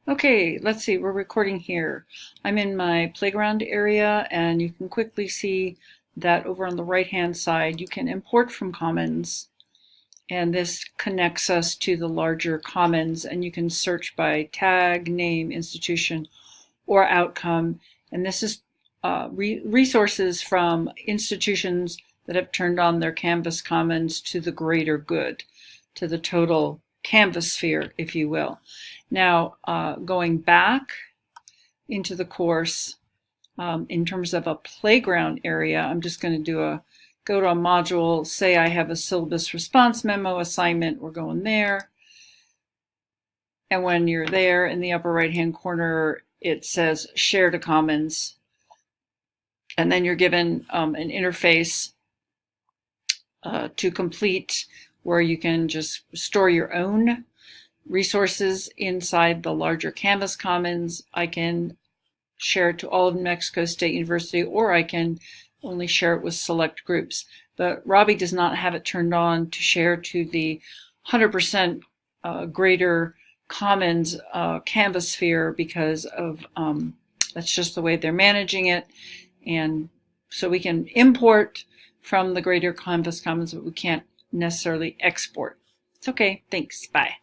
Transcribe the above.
Okay, let's see, we're recording here. I'm in my playground area, and you can quickly see that over on the right-hand side, you can import from Commons, and this connects us to the larger Commons, and you can search by tag, name, institution, or outcome, and this is resources from institutions that have turned on their Canvas Commons to the greater good, to the total Canvas sphere, if you will. Now, going back into the course, in terms of a playground area, I'm just going to go to a module, say I have a syllabus response memo assignment, we're going there. And when you're there in the upper right-hand corner, it says share to Commons. And then you're given an interface to complete where you can just store your own resources inside the larger Canvas Commons. I can share it to all of New Mexico State University, or I can only share it with select groups. But Robbie does not have it turned on to share to the 100% greater Commons Canvas sphere because of that's just the way they're managing it. And so we can import from the greater Canvas Commons, but we can't necessarily export. It's okay. Thanks. Bye.